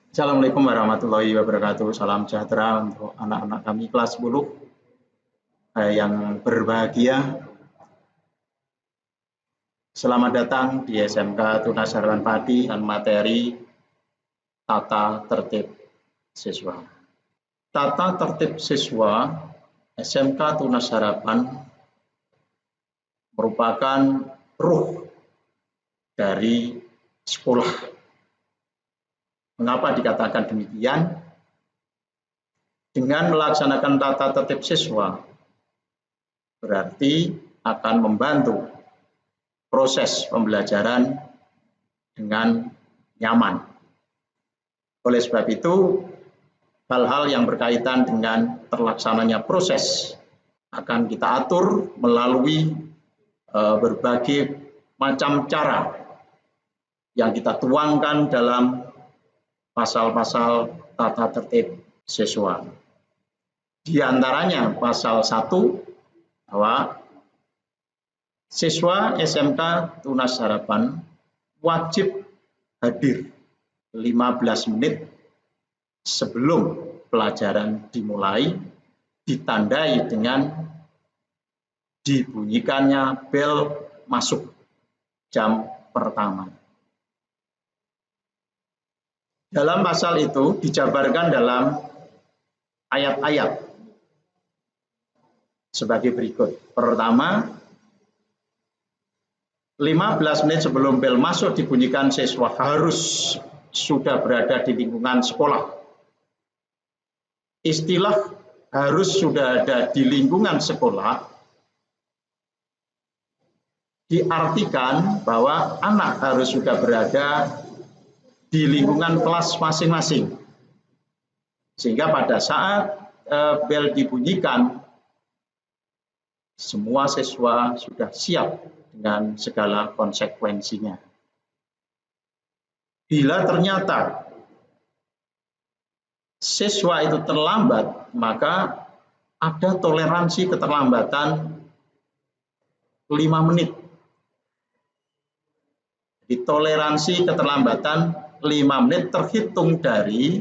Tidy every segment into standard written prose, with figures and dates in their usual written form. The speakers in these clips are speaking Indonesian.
Assalamualaikum warahmatullahi wabarakatuh. Salam sejahtera untuk anak-anak kami kelas 10 yang berbahagia. Selamat datang di SMK Tunas Harapan Padi dan materi tata tertib siswa. Tata tertib siswa SMK Tunas Harapan merupakan ruh dari sekolah. Mengapa dikatakan demikian? Dengan melaksanakan tata tertib siswa, berarti akan membantu proses pembelajaran dengan nyaman. Oleh sebab itu, hal-hal yang berkaitan dengan terlaksananya proses akan kita atur melalui berbagai macam cara yang kita tuangkan dalam pasal-pasal tata tertib siswa. Di antaranya pasal 1 bahwa siswa SMK Tunas Harapan wajib hadir 15 menit sebelum pelajaran dimulai, ditandai dengan dibunyikannya bel masuk jam pertama. Dalam pasal itu dijabarkan dalam ayat-ayat sebagai berikut. Pertama, 15 menit sebelum bel masuk dibunyikan, siswa harus sudah berada di lingkungan sekolah. Istilah harus sudah ada di lingkungan sekolah diartikan bahwa anak harus sudah berada di lingkungan kelas masing-masing. Sehingga pada saat bel dibunyikan, semua siswa sudah siap dengan segala konsekuensinya. Bila ternyata siswa itu terlambat, maka ada toleransi keterlambatan 5 menit. Di toleransi keterlambatan 5 menit terhitung dari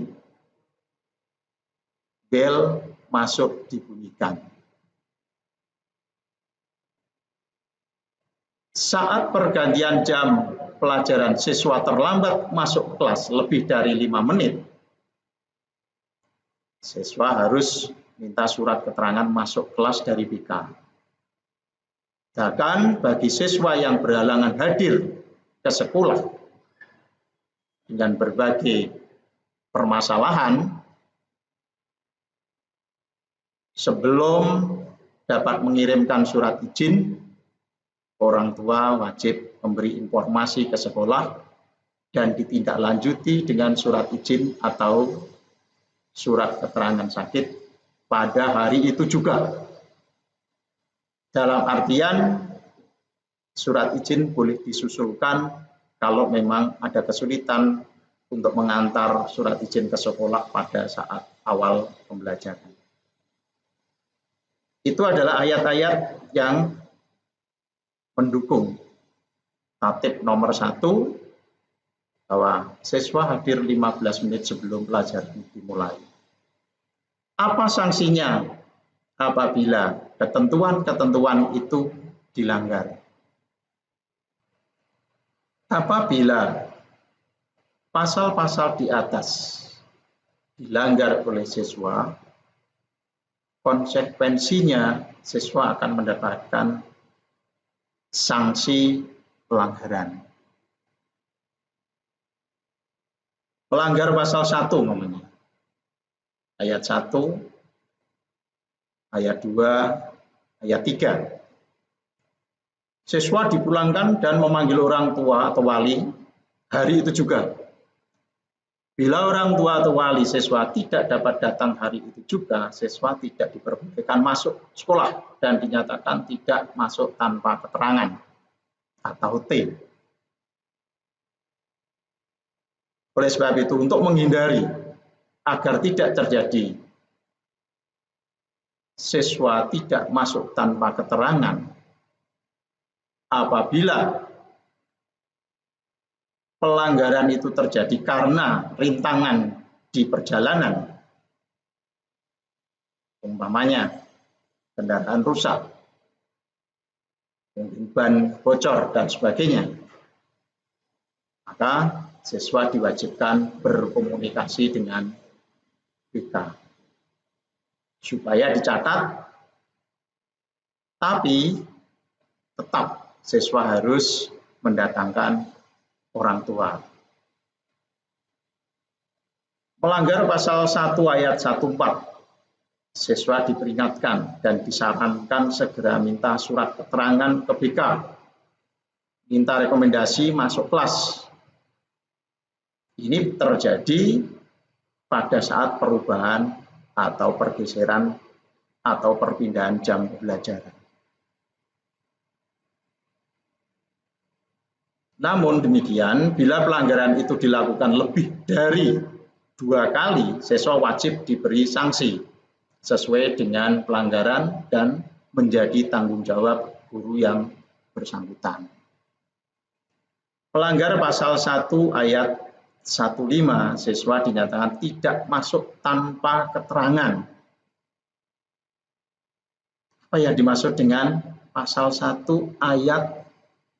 bel masuk dibunyikan. Saat pergantian jam pelajaran siswa terlambat masuk kelas lebih dari 5 menit, siswa harus minta surat keterangan masuk kelas dari BK. Bahkan bagi siswa yang berhalangan hadir ke sekolah dengan berbagai permasalahan, sebelum dapat mengirimkan surat izin, orang tua wajib memberi informasi ke sekolah dan ditindaklanjuti dengan surat izin atau surat keterangan sakit pada hari itu juga. Dalam artian, surat izin boleh disusulkan kalau memang ada kesulitan untuk mengantar surat izin ke sekolah pada saat awal pembelajaran. Itu adalah ayat-ayat yang mendukung tatib nomor 1 bahwa siswa hadir 15 menit sebelum pelajaran dimulai. Apa sanksinya apabila ketentuan-ketentuan itu dilanggar? Apabila pasal-pasal di atas dilanggar oleh siswa, konsekuensinya siswa akan mendapatkan sanksi pelanggaran. Pelanggar pasal 1 namanya. Ayat 1, ayat 2, ayat 3. Siswa dipulangkan dan memanggil orang tua atau wali hari itu juga. Bila orang tua atau wali siswa tidak dapat datang hari itu juga, siswa tidak diperbolehkan masuk sekolah dan dinyatakan tidak masuk tanpa keterangan atau T. Oleh sebab itu, untuk menghindari agar tidak terjadi siswa tidak masuk tanpa keterangan, apabila pelanggaran itu terjadi karena rintangan di perjalanan, umpamanya kendaraan rusak, mungkin ban bocor dan sebagainya, maka siswa diwajibkan berkomunikasi dengan BK supaya dicatat, tapi tetap siswa harus mendatangkan orang tua. Melanggar pasal 1 ayat 14, siswa diperingatkan dan disarankan segera minta surat keterangan ke BK, minta rekomendasi masuk kelas. Ini terjadi pada saat perubahan atau pergeseran atau perpindahan jam pembelajaran. Namun demikian, bila pelanggaran itu dilakukan lebih dari 2 kali, siswa wajib diberi sanksi sesuai dengan pelanggaran dan menjadi tanggung jawab guru yang bersangkutan. Pelanggar pasal 1 ayat 15, siswa dinyatakan tidak masuk tanpa keterangan. Apa yang dimaksud dengan pasal 1 ayat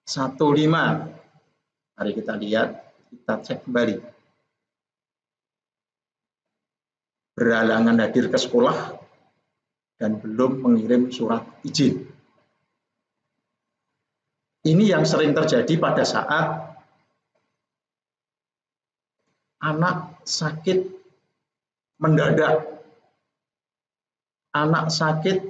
15? Mari kita lihat, kita cek kembali. Berhalangan hadir ke sekolah dan belum mengirim surat izin. Ini yang sering terjadi pada saat anak sakit mendadak. Anak sakit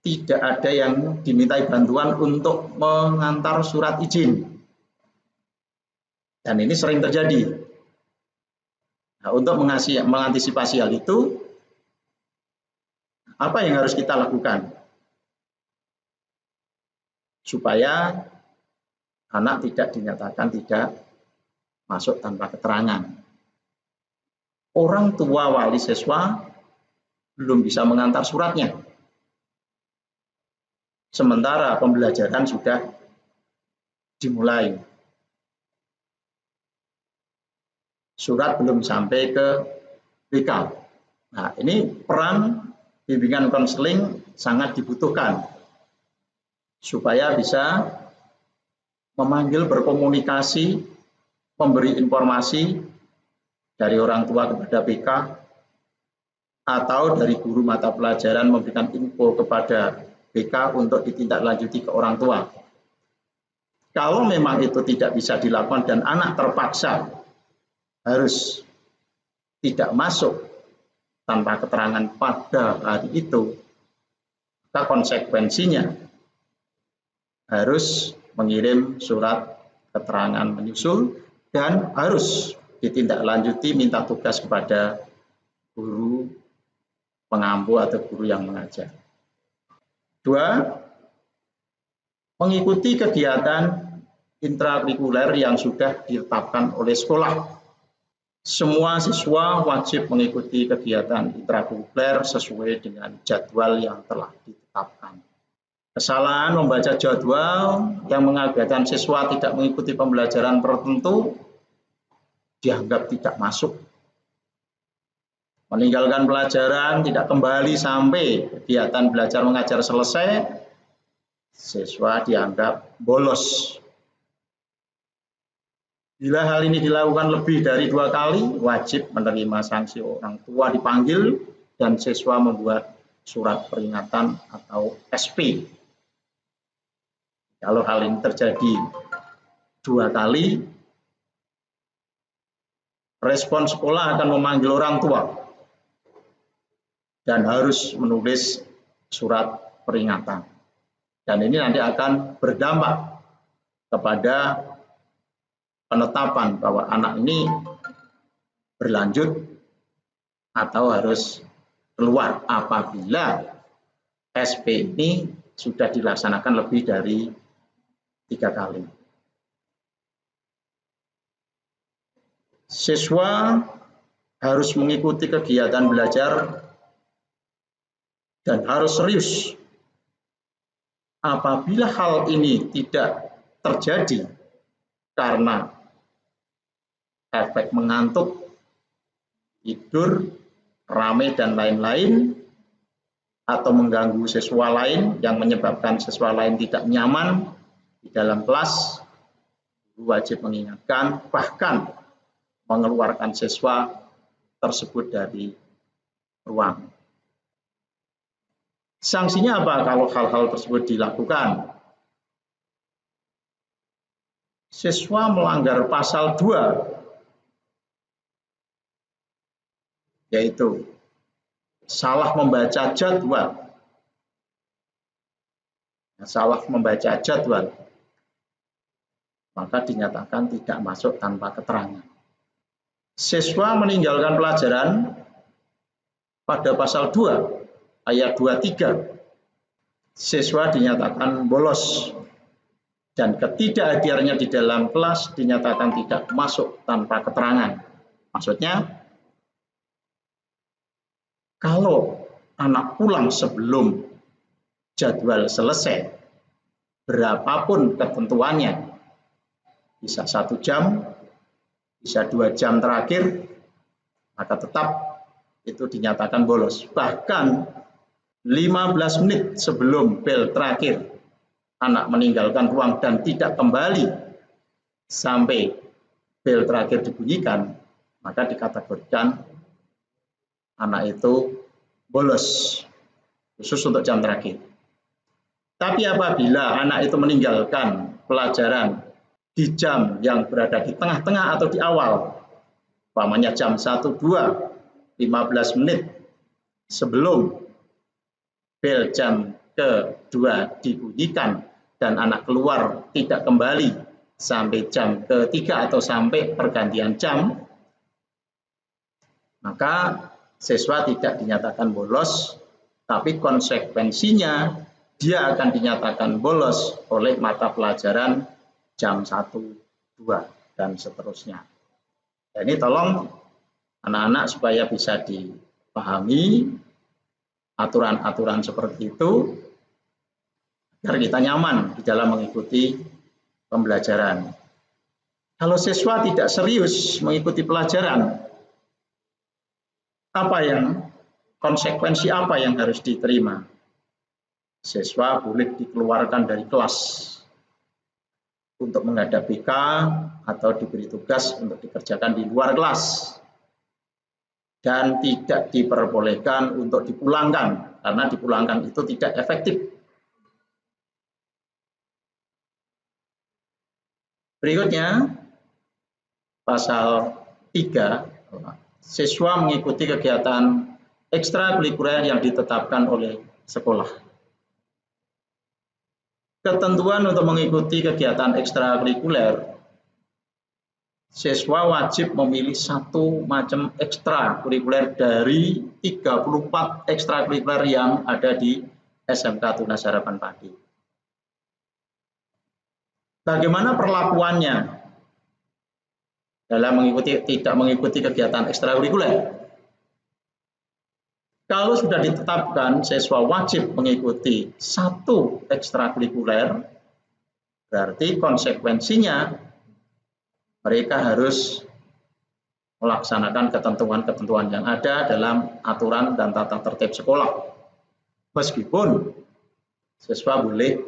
tidak ada yang dimintai bantuan untuk mengantar surat izin. Dan ini sering terjadi. Nah, untuk mengantisipasi hal itu, apa yang harus kita lakukan? Supaya anak tidak dinyatakan tidak masuk tanpa keterangan. Orang tua wali siswa belum bisa mengantar suratnya. Sementara pembelajaran sudah dimulai. Surat belum sampai ke BK. Nah, ini peran bimbingan konseling sangat dibutuhkan supaya bisa memanggil, berkomunikasi, memberi informasi dari orang tua kepada BK atau dari guru mata pelajaran memberikan info kepada BK untuk ditindaklanjuti ke orang tua. Kalau memang itu tidak bisa dilakukan dan anak terpaksa harus tidak masuk tanpa keterangan pada hari itu, maka konsekuensinya harus mengirim surat keterangan menyusul dan harus ditindaklanjuti minta tugas kepada guru pengampu atau guru yang mengajar. 2. Mengikuti kegiatan intrakurikuler yang sudah ditetapkan oleh sekolah. Semua siswa wajib mengikuti kegiatan intrakurikuler sesuai dengan jadwal yang telah ditetapkan. Kesalahan membaca jadwal yang mengakibatkan siswa tidak mengikuti pembelajaran tertentu dianggap tidak masuk. Meninggalkan pelajaran, tidak kembali sampai kegiatan belajar mengajar selesai, siswa dianggap bolos. Bila hal ini dilakukan lebih dari 2 kali, wajib menerima sanksi, orang tua dipanggil dan siswa membuat surat peringatan atau SP. Kalau hal ini terjadi 2 kali, respon sekolah akan memanggil orang tua dan harus menulis surat peringatan. Dan ini nanti akan berdampak kepada penetapan bahwa anak ini berlanjut atau harus keluar apabila SP ini sudah dilaksanakan lebih dari 3 kali. Siswa harus mengikuti kegiatan belajar dan harus serius. Apabila hal ini tidak terjadi karena efek mengantuk, tidur, rame, dan lain-lain, atau mengganggu siswa lain yang menyebabkan siswa lain tidak nyaman di dalam kelas, guru wajib mengingatkan, bahkan mengeluarkan siswa tersebut dari ruang. Sanksinya apa kalau hal-hal tersebut dilakukan? Siswa melanggar pasal 2, yaitu salah membaca jadwal. Salah membaca jadwal, maka dinyatakan tidak masuk tanpa keterangan. Siswa meninggalkan pelajaran pada pasal 2 ayat 23. Siswa dinyatakan bolos dan ketidakhadirannya di dalam kelas dinyatakan tidak masuk tanpa keterangan. Maksudnya, kalau anak pulang sebelum jadwal selesai, berapapun ketentuannya, bisa 1 jam, bisa 2 jam terakhir, maka tetap itu dinyatakan bolos. Bahkan 15 menit sebelum bel terakhir, anak meninggalkan ruang dan tidak kembali sampai bel terakhir dibunyikan, maka dikategorikan anak itu bolos, khusus untuk jam terakhir. Tapi apabila anak itu meninggalkan pelajaran di jam yang berada di tengah-tengah atau di awal, umpamanya jam 1, 2, 15 menit sebelum bel jam kedua dibunyikan dan anak keluar tidak kembali sampai jam ketiga atau sampai pergantian jam, maka siswa tidak dinyatakan bolos, tapi konsekuensinya dia akan dinyatakan bolos oleh mata pelajaran jam 1, 2, dan seterusnya. Dan ini tolong anak-anak supaya bisa dipahami aturan-aturan seperti itu, agar kita nyaman di dalam mengikuti pembelajaran. Kalau siswa tidak serius mengikuti pelajaran, konsekuensi apa yang harus diterima? Siswa boleh dikeluarkan dari kelas untuk menghadap BK atau diberi tugas untuk dikerjakan di luar kelas, dan tidak diperbolehkan untuk dipulangkan, karena dipulangkan itu tidak efektif. Berikutnya, pasal 3, siswa mengikuti kegiatan ekstrakurikuler yang ditetapkan oleh sekolah. Ketentuan untuk mengikuti kegiatan ekstrakurikuler, siswa wajib memilih 1 macam ekstrakurikuler dari 34 ekstrakurikuler yang ada di SMK Tunas Harapan Padi. Bagaimana perlakuannya dalam tidak mengikuti kegiatan ekstrakurikuler? Kalau sudah ditetapkan siswa wajib mengikuti 1 ekstrakurikuler, berarti konsekuensinya mereka harus melaksanakan ketentuan-ketentuan yang ada dalam aturan dan tata tertib sekolah. Meskipun siswa boleh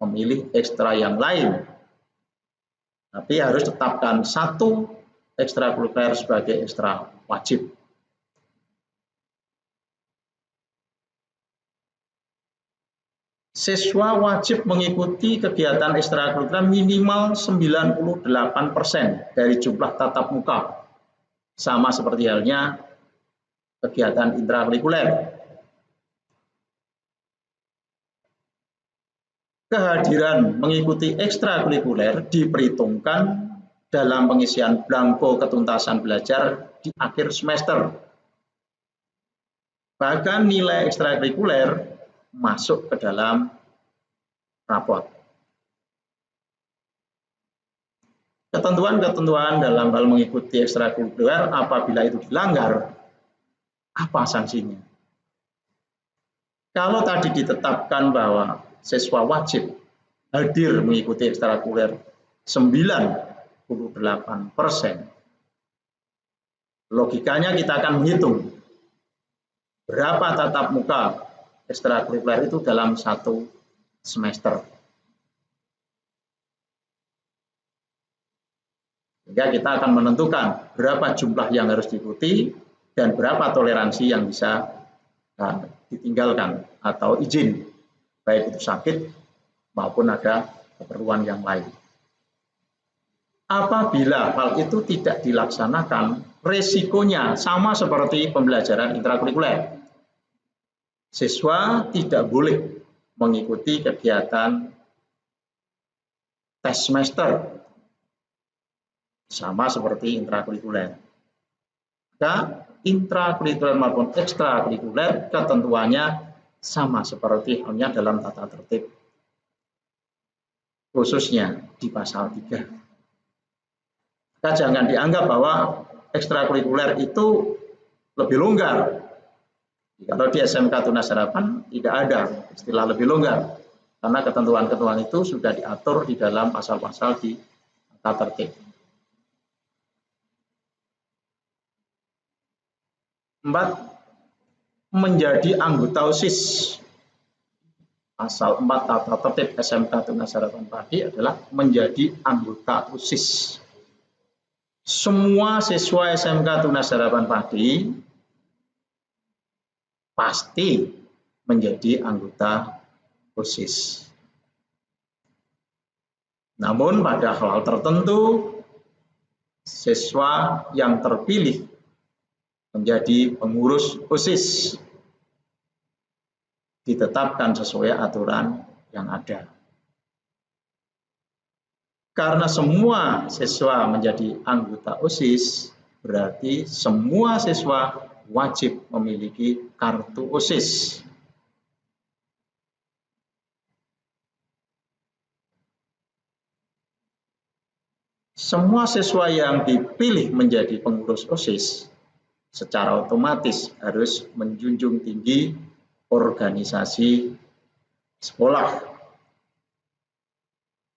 memilih ekstra yang lain, tapi harus tetapkan 1 ekstrakurikuler sebagai ekstra wajib. Siswa wajib mengikuti kegiatan ekstrakurikuler minimal 98% dari jumlah tatap muka, sama seperti halnya kegiatan intrakurikuler. Kehadiran mengikuti ekstrakurikuler diperhitungkan dalam pengisian belangko ketuntasan belajar di akhir semester. Bahkan nilai ekstrakurikuler masuk ke dalam raport. Ketentuan-ketentuan dalam hal mengikuti ekstrakurikuler, apabila itu dilanggar, apa sanksinya? Kalau tadi ditetapkan bahwa siswa wajib hadir mengikuti ekstrakurikuler 98%, Logikanya kita akan menghitung berapa tatap muka ekstrakurikuler itu dalam 1 semester. Sehingga kita akan menentukan berapa jumlah yang harus diikuti dan berapa toleransi yang bisa ditinggalkan atau izin, baik itu sakit maupun ada keperluan yang lain. Apabila hal itu tidak dilaksanakan, resikonya sama seperti pembelajaran intrakurikuler. Siswa tidak boleh mengikuti kegiatan tes semester, sama seperti intrakurikuler. Maka intrakurikuler maupun ekstrakurikuler ketentuannya sama seperti halnya dalam tata tertib, khususnya di pasal 3. Maka jangan dianggap bahwa ekstrakurikuler itu lebih longgar. Kalau di SMK Tunas Harapan tidak ada istilah lebih longgar, karena ketentuan-ketentuan itu sudah diatur di dalam pasal-pasal di tata tertib. 4. Menjadi anggota OSIS. Pasal 4 tata tertib SMK Tunas Harapan Padi adalah menjadi anggota OSIS. Semua siswa SMK Tunas Harapan Padi pasti menjadi anggota OSIS. Namun pada hal tertentu, siswa yang terpilih menjadi pengurus OSIS ditetapkan sesuai aturan yang ada. Karena semua siswa menjadi anggota OSIS, berarti semua siswa wajib memiliki kartu OSIS. Semua siswa yang dipilih menjadi pengurus OSIS secara otomatis harus menjunjung tinggi organisasi sekolah.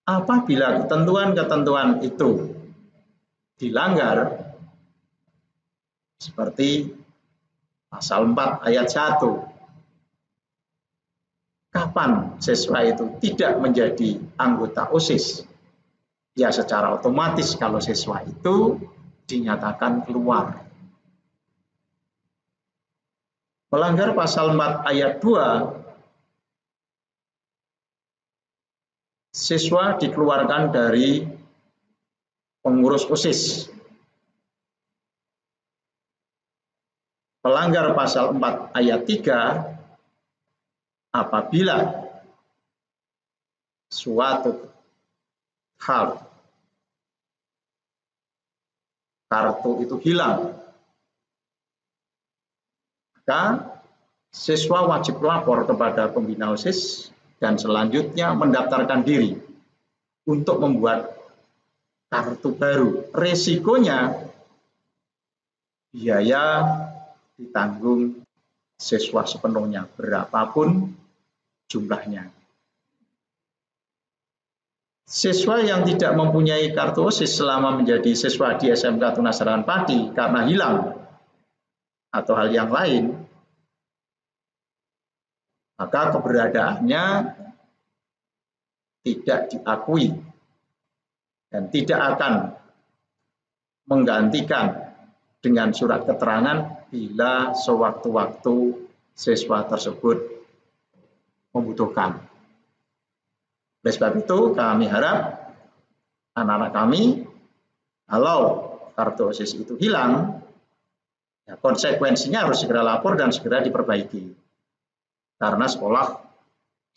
Apabila ketentuan-ketentuan itu dilanggar, seperti pasal 4 ayat 1, kapan siswa itu tidak menjadi anggota OSIS? Ya secara otomatis kalau siswa itu dinyatakan keluar. Melanggar pasal 4 ayat 2, siswa dikeluarkan dari pengurus OSIS. Melanggar pasal 4 ayat 3, apabila suatu hal kartu itu hilang, maka siswa wajib lapor kepada pembina OSIS dan selanjutnya mendaftarkan diri untuk membuat kartu baru. Resikonya biaya ditanggung siswa sepenuhnya, berapapun jumlahnya. Siswa yang tidak mempunyai kartu OSIS selama menjadi siswa di SMK Tunas Harapan Padi karena hilang atau hal yang lain, maka keberadaannya tidak diakui dan tidak akan menggantikan dengan surat keterangan bila sewaktu-waktu siswa tersebut membutuhkan. Oleh sebab itu kami harap anak-anak kami, kalau kartu OSIS itu hilang, ya konsekuensinya harus segera lapor dan segera diperbaiki. Karena sekolah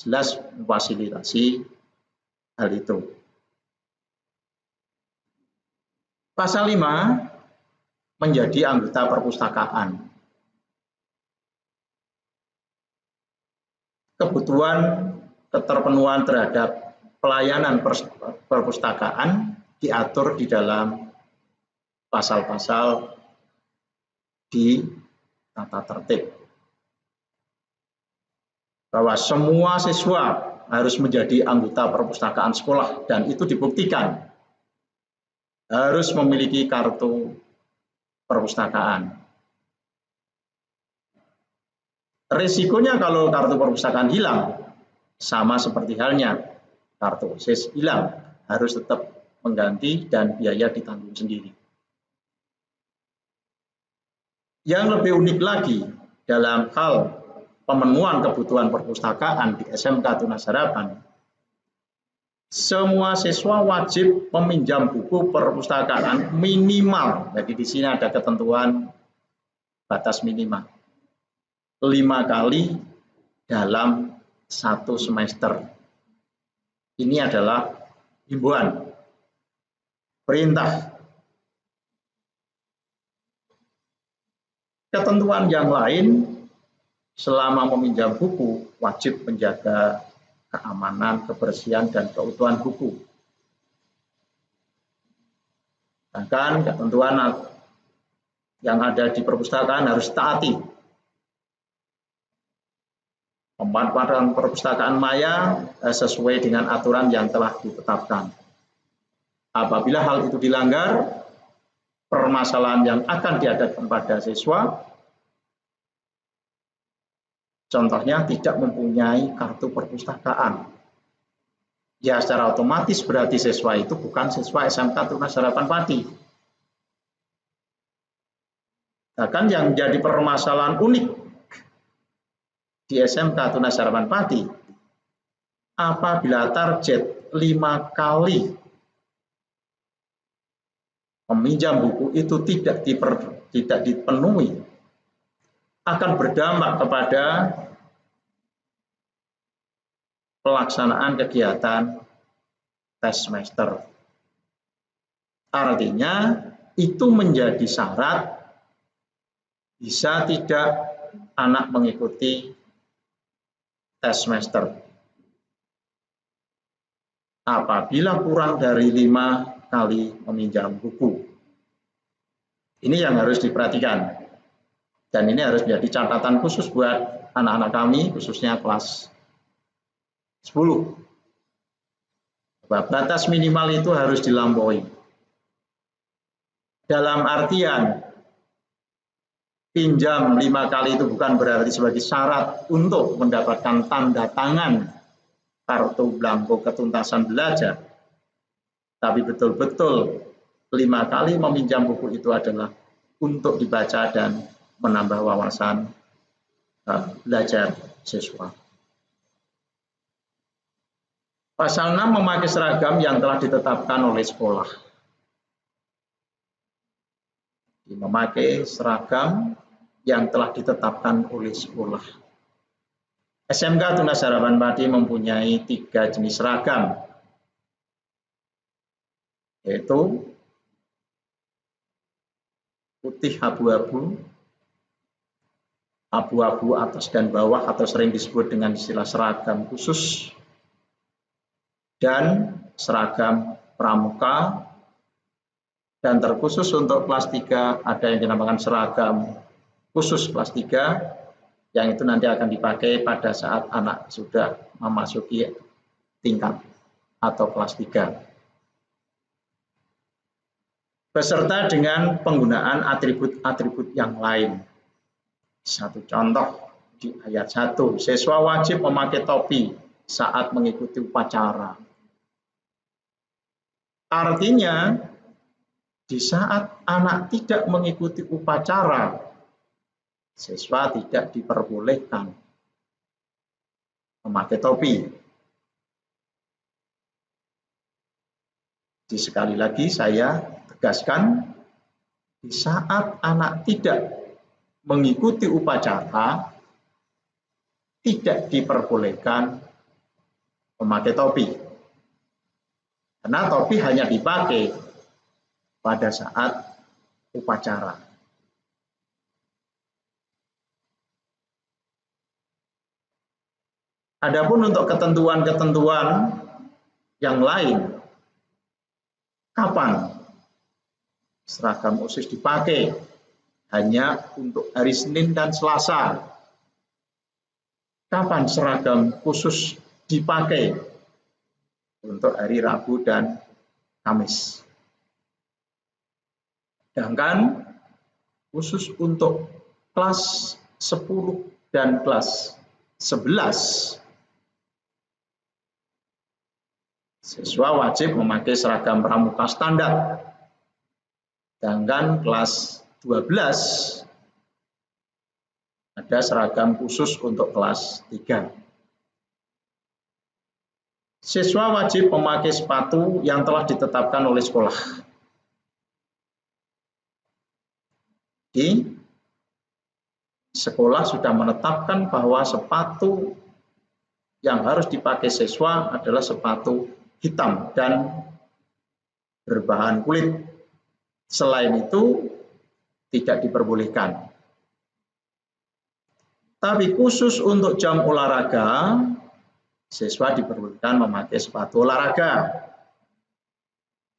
jelas memfasilitasi hal itu. Pasal 5, menjadi anggota perpustakaan. Kebutuhan keterpenuhan terhadap pelayanan perpustakaan diatur di dalam pasal-pasal di tata tertib. Bahwa semua siswa harus menjadi anggota perpustakaan sekolah dan itu dibuktikan harus memiliki kartu perpustakaan. Risikonya kalau kartu perpustakaan hilang, sama seperti halnya kartu OSIS hilang, harus tetap mengganti dan biaya ditanggung sendiri. Yang lebih unik lagi dalam hal pemenuhan kebutuhan perpustakaan di SMK Tunas Harapan, semua siswa wajib meminjam buku perpustakaan minimal. Jadi di sini ada ketentuan batas minimal 5 kali dalam 1 semester. Ini adalah himbauan, perintah. Ketentuan yang lain, selama meminjam buku wajib menjaga keamanan, kebersihan, dan keutuhan buku. Bahkan ketentuan yang ada di perpustakaan harus taati. Pemanfaatan perpustakaan maya sesuai dengan aturan yang telah ditetapkan. Apabila hal itu dilanggar, permasalahan yang akan dihadapkan pada siswa, contohnya tidak mempunyai kartu perpustakaan. Ya secara otomatis berarti siswa itu bukan siswa SMK Tunas Harapan Pati. Bahkan yang jadi permasalahan unik di SMK Tunas Harapan Pati, apabila target 5 kali meminjam buku itu tidak dipenuhi, akan berdampak kepada pelaksanaan kegiatan tes semester. Artinya itu menjadi syarat bisa tidak anak mengikuti tes semester. Apabila kurang dari 5 kali meminjam buku. Ini yang harus diperhatikan. Dan ini harus menjadi catatan khusus buat anak-anak kami, khususnya kelas 10. Batas minimal itu harus dilampaui. Dalam artian, pinjam 5 kali itu bukan berarti sebagai syarat untuk mendapatkan tanda tangan kartu belangko ketuntasan belajar. Tapi betul-betul 5 kali meminjam buku itu adalah untuk dibaca dan menambah wawasan belajar siswa. Pasal 6 memakai seragam yang telah ditetapkan oleh sekolah. Memakai seragam yang telah ditetapkan oleh sekolah. SMK Tunas Harapan Pati mempunyai 3 jenis seragam, yaitu putih abu-abu, abu-abu atas dan bawah atau sering disebut dengan istilah seragam khusus, dan seragam pramuka, dan terkhusus untuk kelas 3 ada yang dinamakan seragam khusus kelas 3 yang itu nanti akan dipakai pada saat anak sudah memasuki tingkat atau kelas 3. Beserta dengan penggunaan atribut-atribut yang lain. Satu contoh di ayat 1, siswa wajib memakai topi saat mengikuti upacara. Artinya, di saat anak tidak mengikuti upacara, siswa tidak diperbolehkan memakai topi. Jadi sekali lagi saya tegaskan, di saat anak tidak mengikuti upacara, tidak diperbolehkan memakai topi. Karena topi hanya dipakai pada saat upacara. Adapun untuk ketentuan-ketentuan yang lain, kapan seragam OSIS dipakai? Hanya untuk hari Senin dan Selasa. Kapan seragam khusus dipakai? Untuk hari Rabu dan Kamis. Sedangkan khusus untuk kelas 10 dan kelas 11, siswa wajib memakai seragam pramuka standar. Sedangkan kelas 12 ada seragam khusus untuk kelas 3. Siswa wajib memakai sepatu yang telah ditetapkan oleh sekolah. Di sekolah sudah menetapkan bahwa sepatu yang harus dipakai siswa adalah sepatu hitam dan berbahan kulit. Selain itu tidak diperbolehkan. Tapi khusus untuk jam olahraga, siswa diperbolehkan memakai sepatu olahraga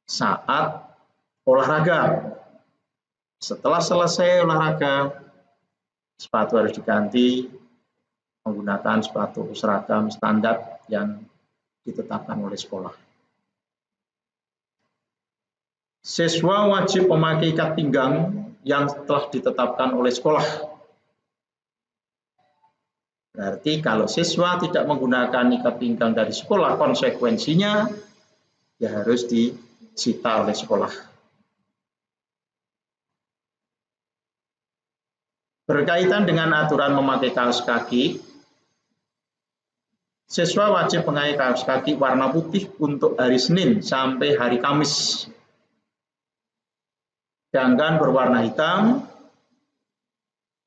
saat olahraga. Setelah selesai olahraga, sepatu harus diganti menggunakan sepatu seragam standar yang ditetapkan oleh sekolah. Siswa wajib memakai ikat pinggang yang telah ditetapkan oleh sekolah. Berarti kalau siswa tidak menggunakan ikat pinggang dari sekolah, konsekuensinya ya harus disita oleh sekolah. Berkaitan dengan aturan memakai kaos kaki, siswa wajib memakai kaos kaki warna putih untuk hari Senin sampai hari Kamis. Sedangkan berwarna hitam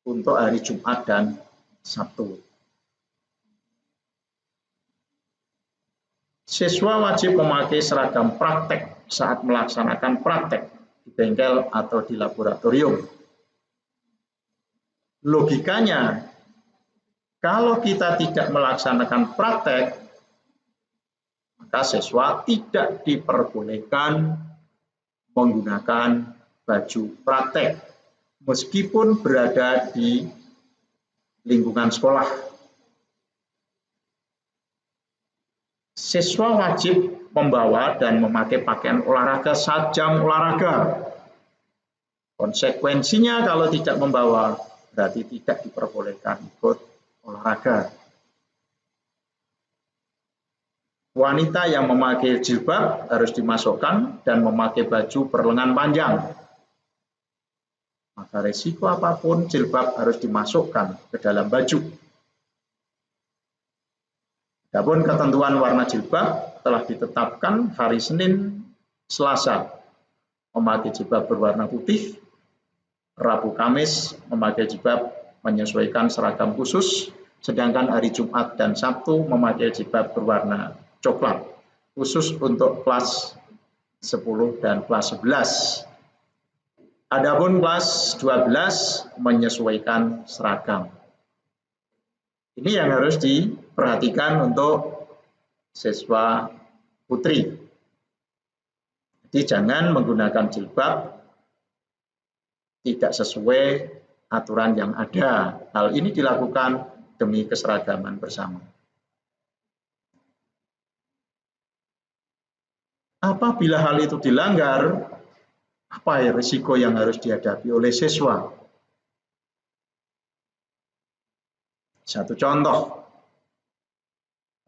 untuk hari Jumat dan Sabtu. Siswa wajib memakai seragam praktek saat melaksanakan praktek di bengkel atau di laboratorium. Logikanya, kalau kita tidak melaksanakan praktek, maka siswa tidak diperbolehkan menggunakan baju praktek meskipun berada di lingkungan sekolah. Siswa wajib membawa dan memakai pakaian olahraga saat jam olahraga. Konsekuensinya kalau tidak membawa, berarti tidak diperbolehkan ikut olahraga. Wanita yang memakai jilbab harus dimasukkan dan memakai baju berlengan panjang. Maka resiko apapun jilbab harus dimasukkan ke dalam baju. Adapun ketentuan warna jilbab telah ditetapkan hari Senin, Selasa memakai jilbab berwarna putih, Rabu Kamis memakai jilbab menyesuaikan seragam khusus, sedangkan hari Jumat dan Sabtu memakai jilbab berwarna coklat khusus untuk kelas 10 dan kelas 11. Adapun kelas 12 menyesuaikan seragam. Ini yang harus diperhatikan untuk siswa putri. Jadi jangan menggunakan jilbab tidak sesuai aturan yang ada. Hal ini dilakukan demi keseragaman bersama. Apabila hal itu dilanggar, apa ya risiko yang harus dihadapi oleh siswa? Satu contoh,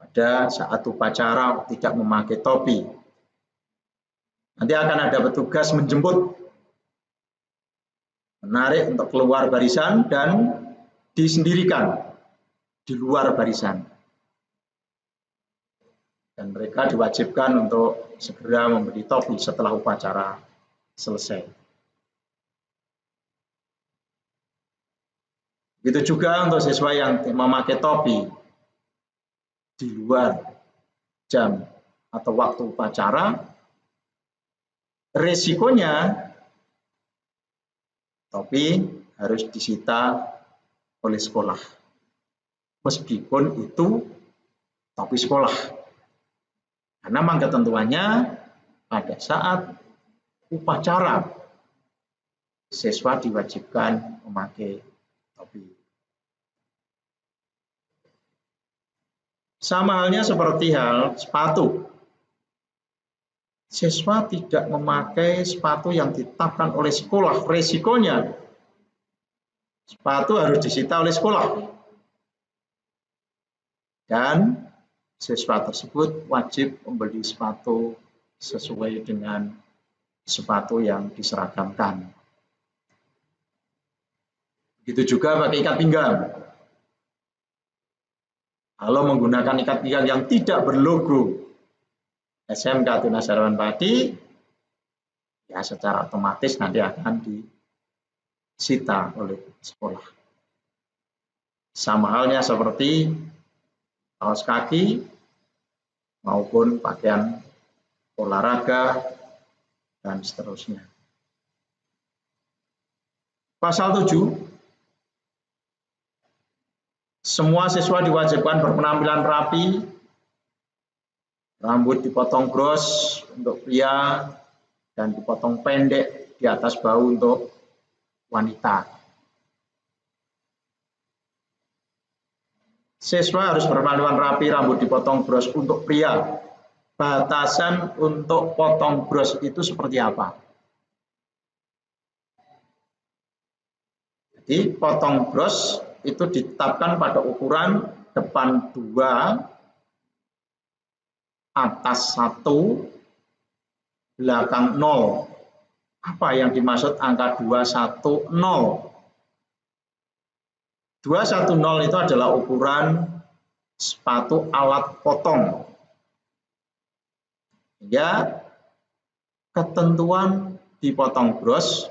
pada saat upacara tidak memakai topi. Nanti akan ada petugas menjemput, menarik untuk keluar barisan dan disendirikan di luar barisan. Dan mereka diwajibkan untuk segera memberi topi setelah upacara selesai. Begitu juga untuk siswa yang memakai topi di luar jam atau waktu upacara, resikonya topi harus disita oleh sekolah. Meskipun itu topi sekolah. Karena memang ketentuannya pada saat upacara siswa diwajibkan memakai topi. Sama halnya seperti hal sepatu. Siswa tidak memakai sepatu yang ditetapkan oleh sekolah, resikonya sepatu harus disita oleh sekolah. Dan siswa tersebut wajib membeli sepatu sesuai dengan sepatu yang diseragamkan. Begitu juga pakai ikat pinggang. Kalau menggunakan ikat pinggang yang tidak berlogo SMK Tunas Harapan Pati, ya secara otomatis nanti akan disita oleh sekolah. Sama halnya seperti kaos kaki maupun pakaian olahraga dan seterusnya. Pasal 7, semua siswa diwajibkan berpenampilan rapi, rambut dipotong bros untuk pria dan dipotong pendek di atas bahu untuk wanita. Siswa harus berpenampilan rapi, rambut dipotong bros untuk pria. Batasan untuk potong bros itu seperti apa? Jadi potong bros itu ditetapkan pada ukuran depan 2, atas 1, belakang 0. Apa yang dimaksud angka 210? 210 itu adalah ukuran sepatu alat potong. Ya, ketentuan dipotong bros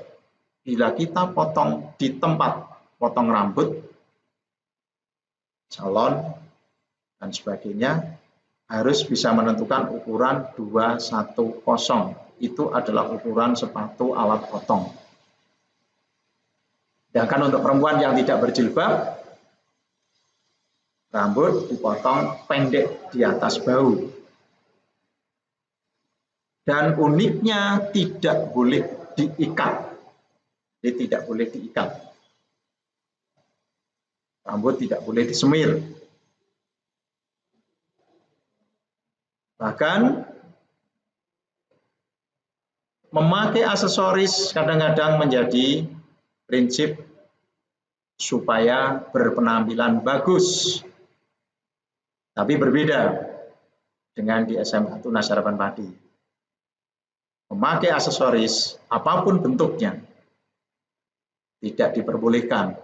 bila kita potong di tempat potong rambut, salon, dan sebagainya, harus bisa menentukan ukuran 210. Itu adalah ukuran sepatu alat potong. Sedangkan untuk perempuan yang tidak berjilbab, rambut dipotong pendek di atas bahu. Dan uniknya tidak boleh diikat. Jadi tidak boleh diikat. Rambut tidak boleh disemir. Bahkan memakai aksesoris kadang-kadang menjadi prinsip supaya berpenampilan bagus. Tapi berbeda dengan di SMK Tunas Harapan Pati. Memakai aksesoris apapun bentuknya tidak diperbolehkan.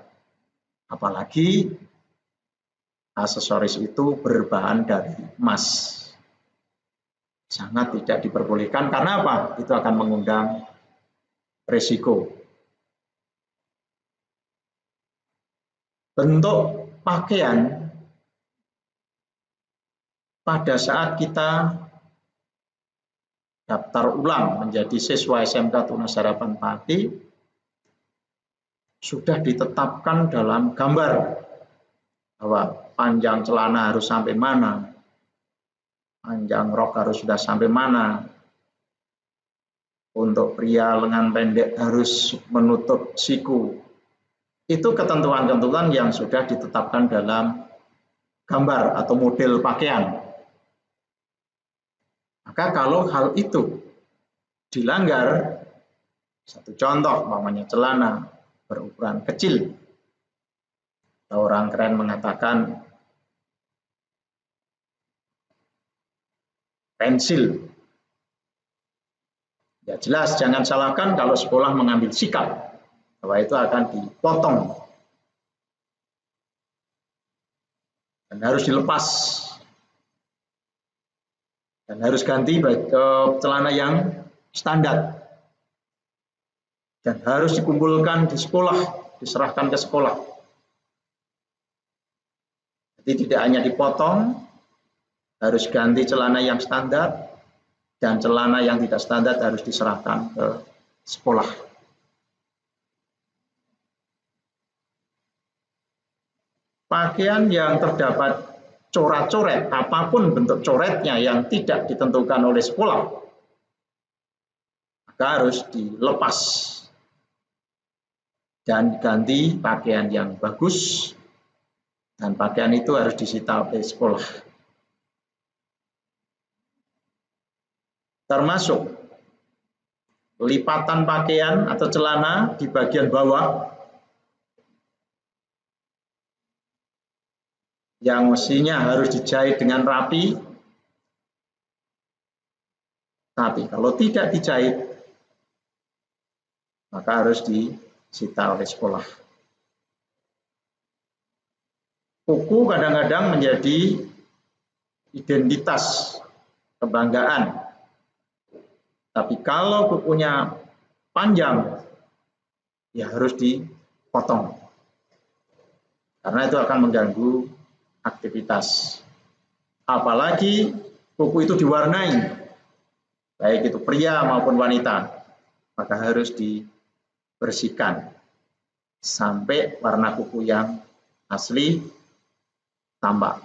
Apalagi aksesoris itu berbahan dari emas. Sangat tidak diperbolehkan karena apa? Itu akan mengundang risiko. Bentuk pakaian pada saat kita daftar ulang menjadi siswa SMK Tunas Harapan Pati sudah ditetapkan dalam gambar bahwa panjang celana harus sampai mana, panjang rok harus sudah sampai mana, untuk pria lengan pendek harus menutup siku. Itu ketentuan-ketentuan yang sudah ditetapkan dalam gambar atau model pakaian. Maka kalau hal itu dilanggar, satu contoh, umpamanya celana berukuran kecil, atau orang keren mengatakan pensil. Ya jelas, jangan salahkan kalau sekolah mengambil sikap bahwa itu akan dipotong dan harus dilepas dan harus ganti celana yang standar dan harus dikumpulkan di sekolah, diserahkan ke sekolah. Jadi tidak hanya dipotong, harus ganti celana yang standar, dan celana yang tidak standar harus diserahkan ke sekolah. Pakaian yang terdapat coret-coret, apapun bentuk coretnya yang tidak ditentukan oleh sekolah, maka harus dilepas dan ganti pakaian yang bagus, dan pakaian itu harus disita oleh sekolah. Termasuk lipatan pakaian atau celana di bagian bawah yang mestinya harus dijahit dengan rapi, tapi kalau tidak dijahit, maka harus disita oleh sekolah. Kuku kadang-kadang menjadi identitas kebanggaan. Tapi kalau kukunya panjang, ya harus dipotong. Karena itu akan mengganggu aktivitas. Apalagi kuku itu diwarnai, baik itu pria maupun wanita, maka harus dibersihkan sampai warna kuku yang asli tampak.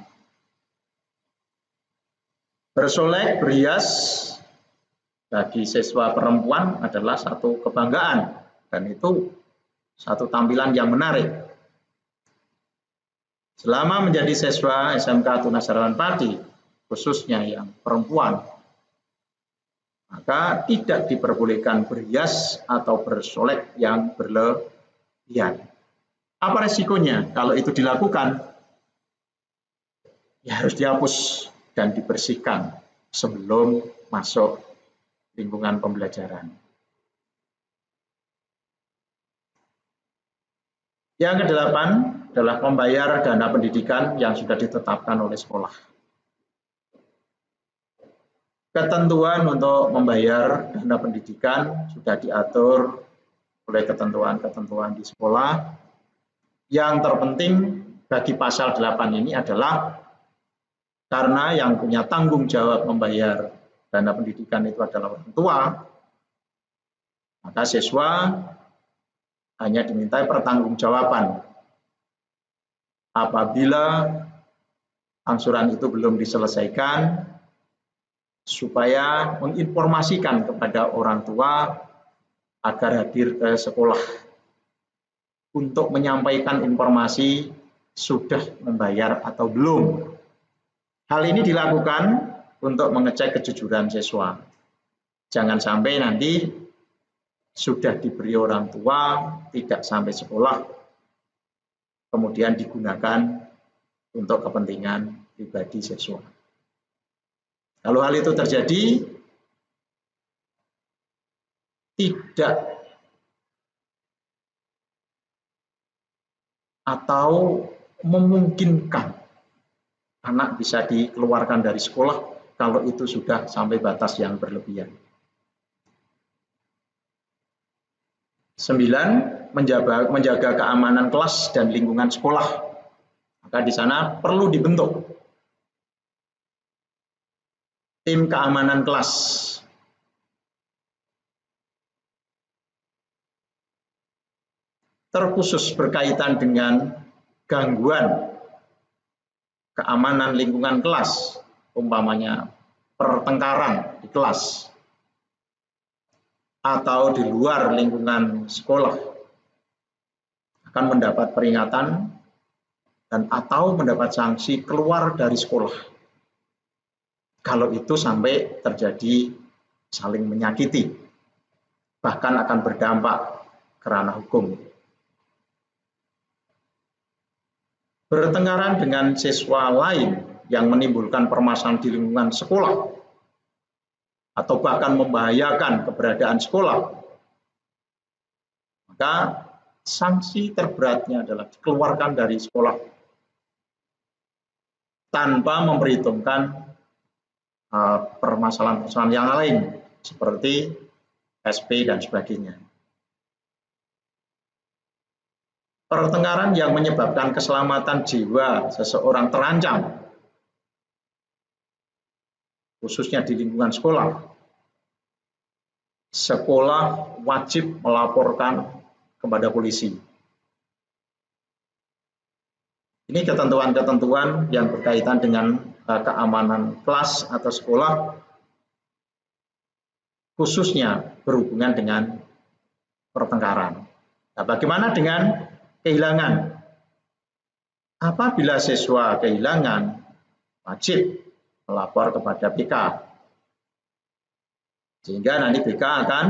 Bersolek, berhias bagi siswa perempuan adalah satu kebanggaan dan itu satu tampilan yang menarik. Selama menjadi siswa SMK Tunas Harapan Pati, khususnya yang perempuan, maka tidak diperbolehkan berhias atau bersolek yang berlebihan. Apa resikonya kalau itu dilakukan? Ya harus dihapus dan dibersihkan sebelum masuk lingkungan pembelajaran. Yang kedelapan adalah membayar dana pendidikan yang sudah ditetapkan oleh sekolah. Ketentuan untuk membayar dana pendidikan sudah diatur oleh ketentuan-ketentuan di sekolah. Yang terpenting bagi pasal 8 ini adalah karena yang punya tanggung jawab membayar dana pendidikan itu adalah orang tua, maka siswa hanya dimintai pertanggungjawaban apabila angsuran itu belum diselesaikan, supaya menginformasikan kepada orang tua agar hadir ke sekolah untuk menyampaikan informasi sudah membayar atau belum. Hal ini dilakukan untuk mengecek kejujuran siswa. Jangan sampai nanti sudah diberi orang tua, tidak sampai sekolah, kemudian digunakan untuk kepentingan pribadi siswa. Kalau hal itu terjadi, tidak atau memungkinkan anak bisa dikeluarkan dari sekolah kalau itu sudah sampai batas yang berlebihan. 9. Menjaga keamanan kelas dan lingkungan sekolah. Maka di sana perlu dibentuk tim keamanan kelas. Terkhusus berkaitan dengan gangguan keamanan lingkungan kelas, umpamanya pertengkaran di kelas atau di luar lingkungan sekolah, akan mendapat peringatan dan atau mendapat sanksi keluar dari sekolah. Kalau itu sampai terjadi saling menyakiti, bahkan akan berdampak ke ranah hukum. Bertengkaran dengan siswa lain yang menimbulkan permasalahan di lingkungan sekolah atau bahkan membahayakan keberadaan sekolah, maka sanksi terberatnya adalah dikeluarkan dari sekolah tanpa memperhitungkan permasalahan-permasalahan yang lain seperti SP dan sebagainya. Pertengkaran yang menyebabkan keselamatan jiwa seseorang terancam, khususnya di lingkungan sekolah. Sekolah wajib melaporkan kepada polisi. Ini ketentuan-ketentuan yang berkaitan dengan keamanan kelas atau sekolah, khususnya berhubungan dengan pertengkaran. Nah, bagaimana dengan kehilangan? Apabila siswa kehilangan, wajib melapor kepada BK. Sehingga nanti BK akan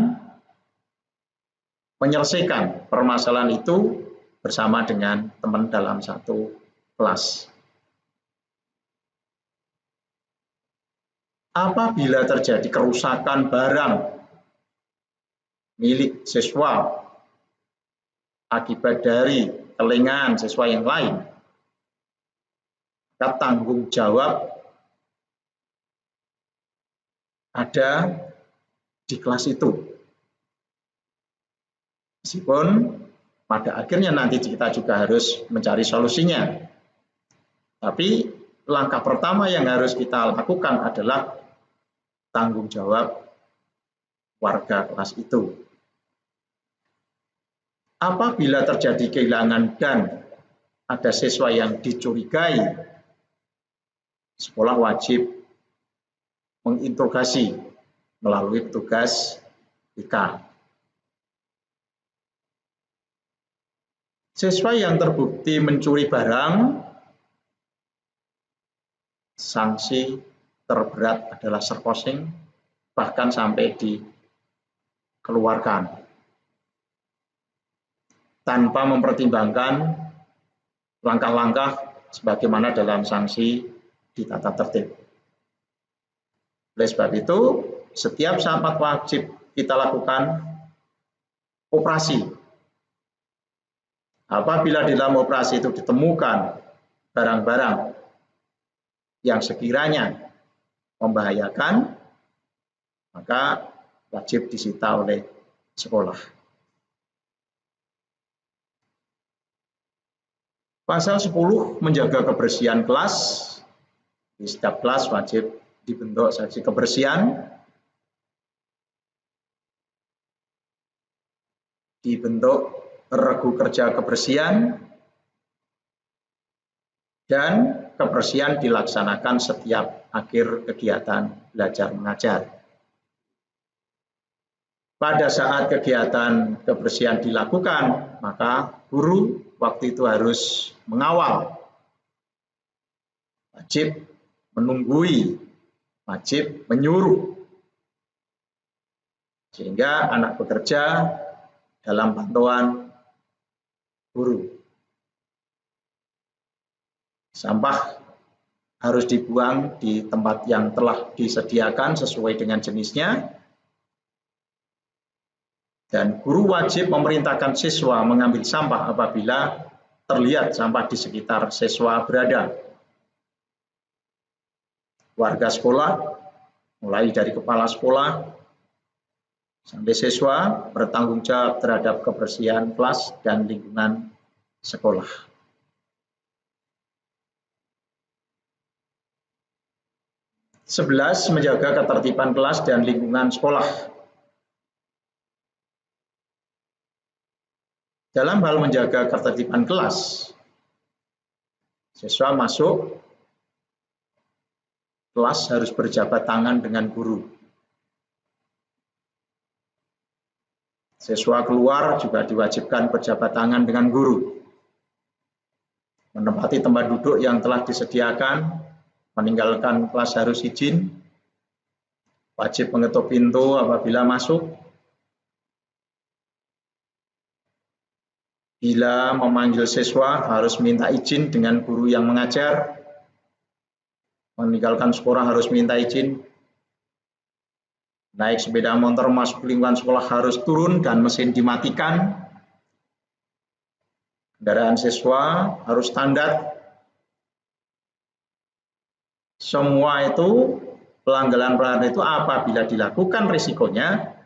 menyelesaikan permasalahan itu bersama dengan teman dalam satu kelas. apabila terjadi kerusakan barang milik siswa akibat dari kelengahan siswa yang lain, maka tanggung jawab ada di kelas itu. Meskipun pada akhirnya nanti kita juga harus mencari solusinya. Tapi langkah pertama yang harus kita lakukan adalah tanggung jawab warga kelas itu. Apabila terjadi kehilangan dan ada siswa yang dicurigai, sekolah wajib menginterogasi melalui petugas BK. Siswa yang terbukti mencuri barang, sanksi terberat adalah serposing, bahkan sampai dikeluarkan tanpa mempertimbangkan langkah-langkah sebagaimana dalam sanksi di tata tertib. Oleh sebab itu, setiap sahabat wajib kita lakukan operasi. Apabila di dalam operasi itu ditemukan barang-barang yang sekiranya membahayakan, maka wajib disita oleh sekolah. Pasal 10 menjaga kebersihan kelas. Di setiap kelas wajib dibentuk seksi kebersihan, dibentuk regu kerja kebersihan, dan kebersihan dilaksanakan setiap akhir kegiatan belajar mengajar. Pada saat kegiatan kebersihan dilakukan, maka guru waktu itu harus mengawal, wajib menunggui, wajib menyuruh, sehingga anak bekerja dalam pantauan guru. Sampah harus dibuang di tempat yang telah disediakan sesuai dengan jenisnya, dan guru wajib memerintahkan siswa mengambil sampah apabila terlihat sampah di sekitar siswa berada. Warga sekolah, mulai dari kepala sekolah sampai siswa, bertanggung jawab terhadap kebersihan kelas dan lingkungan sekolah. Sebelas, menjaga ketertiban kelas dan lingkungan sekolah. Dalam hal menjaga ketertiban kelas, siswa masuk kelas harus berjabat tangan dengan guru. Siswa keluar juga diwajibkan berjabat tangan dengan guru. Menempati tempat duduk yang telah disediakan, meninggalkan kelas harus izin, wajib mengetuk pintu apabila masuk. Bila memanggil siswa harus minta izin dengan guru yang mengajar. Meninggalkan sekolah harus minta izin. Naik sepeda motor masuk lingkungan sekolah harus turun dan mesin dimatikan. Kendaraan siswa harus standar. Semua itu pelanggaran-pelanggaran itu apabila dilakukan risikonya,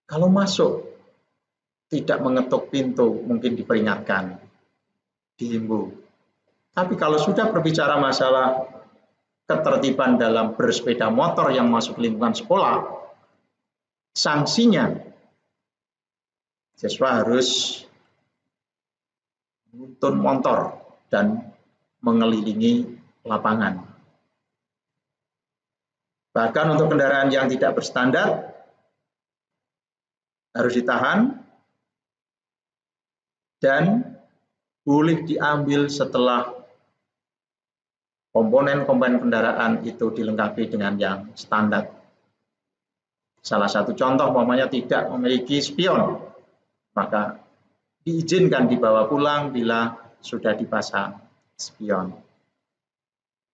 kalau masuk tidak mengetuk pintu mungkin diperingatkan, dihimbau. Tapi kalau sudah berbicara masalah ketertiban dalam bersepeda motor yang masuk lingkungan sekolah, sanksinya siswa harus menuntun motor dan mengelilingi lapangan. Bahkan untuk kendaraan yang tidak berstandar harus ditahan dan boleh diambil setelah komponen-komponen kendaraan itu dilengkapi dengan yang standar. Salah satu contoh umpamanya tidak memiliki spion, maka diizinkan dibawa pulang bila sudah dipasang spion.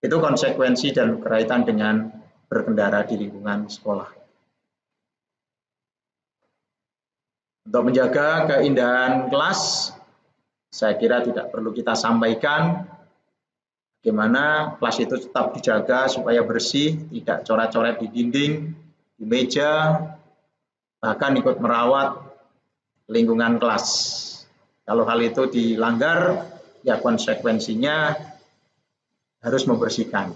Itu konsekuensi dan berkaitan dengan berkendara di lingkungan sekolah. Untuk menjaga keindahan kelas, saya kira tidak perlu kita sampaikan bagaimana kelas itu tetap dijaga supaya bersih, tidak coret-coret di dinding, di meja, bahkan ikut merawat lingkungan kelas. Kalau hal itu dilanggar, ya konsekuensinya harus membersihkan.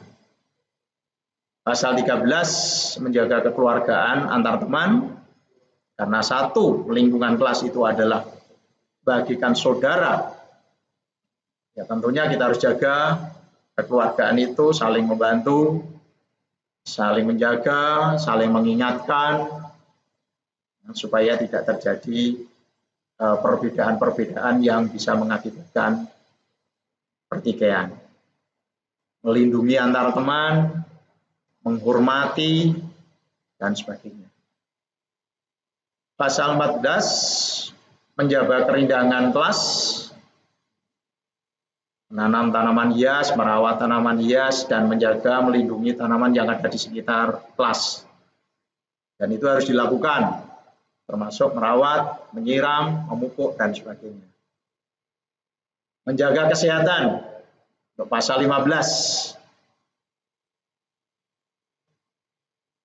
Pasal 13 menjaga kekeluargaan antar teman, karena satu lingkungan kelas itu adalah bagikan saudara. Ya tentunya kita harus jaga kekeluargaan itu saling membantu, saling menjaga, saling mengingatkan, supaya tidak terjadi perbedaan-perbedaan yang bisa mengakibatkan pertikaian. Melindungi antar teman, menghormati, dan sebagainya. Pasal 14 menjaga keindahan kelas, menanam tanaman hias, merawat tanaman hias, dan menjaga melindungi tanaman yang ada di sekitar kelas. Dan itu harus dilakukan, termasuk merawat, menyiram, memupuk, dan sebagainya. Menjaga kesehatan, untuk pasal 15.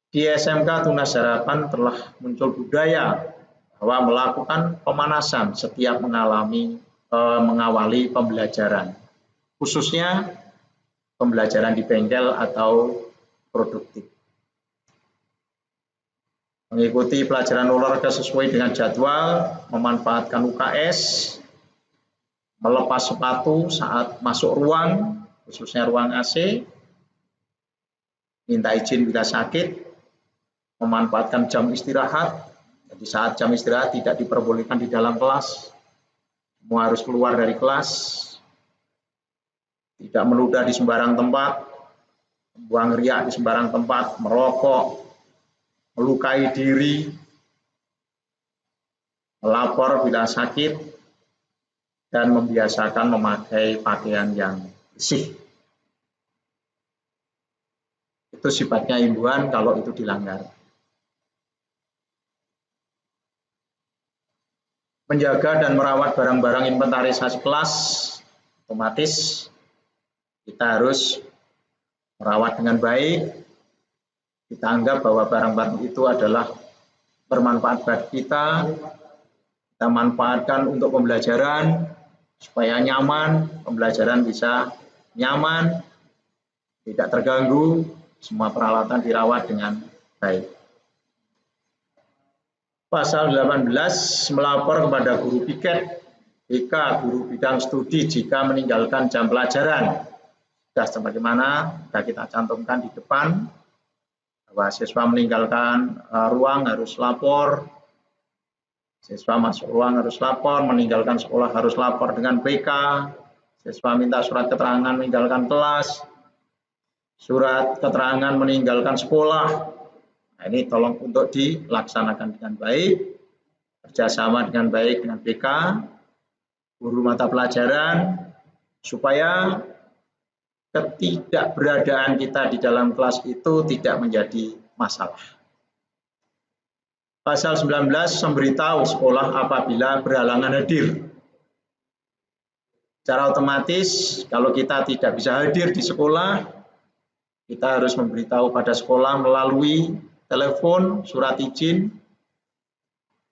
Di SMK Tunas Harapan telah muncul budaya bahwa melakukan pemanasan setiap mengawali pembelajaran, khususnya pembelajaran di bengkel atau produktif. Mengikuti pelajaran olahraga sesuai dengan jadwal, memanfaatkan UKS, melepas sepatu saat masuk ruang, khususnya ruang AC, minta izin bila sakit, memanfaatkan jam istirahat. Jadi saat jam istirahat tidak diperbolehkan di dalam kelas, semua harus keluar dari kelas, tidak meludah di sembarang tempat, buang riak di sembarang tempat, merokok, melukai diri, melapor bila sakit, dan membiasakan memakai pakaian yang bersih. Itu sifatnya himbauan kalau itu dilanggar. Menjaga dan merawat barang-barang inventarisasi kelas, otomatis kita harus merawat dengan baik. Kita anggap bahwa barang-barang itu adalah bermanfaat bagi kita manfaatkan untuk pembelajaran, supaya nyaman, pembelajaran bisa nyaman, tidak terganggu, semua peralatan dirawat dengan baik. Pasal 18 melapor kepada guru piket, BK, guru bidang studi jika meninggalkan jam pelajaran. Sudah sebagaimana sudah kita cantumkan di depan, bahwa siswa meninggalkan ruang harus lapor, siswa masuk ruang harus lapor, meninggalkan sekolah harus lapor dengan BK, siswa minta surat keterangan meninggalkan kelas, surat keterangan meninggalkan sekolah. Nah, ini tolong untuk dilaksanakan dengan baik, kerjasama dengan baik dengan BK, guru mata pelajaran, supaya ketidakberadaan kita di dalam kelas itu tidak menjadi masalah. Pasal 19 memberitahu sekolah apabila berhalangan hadir. Secara otomatis kalau kita tidak bisa hadir di sekolah, kita harus memberitahu pada sekolah melalui telepon, surat izin.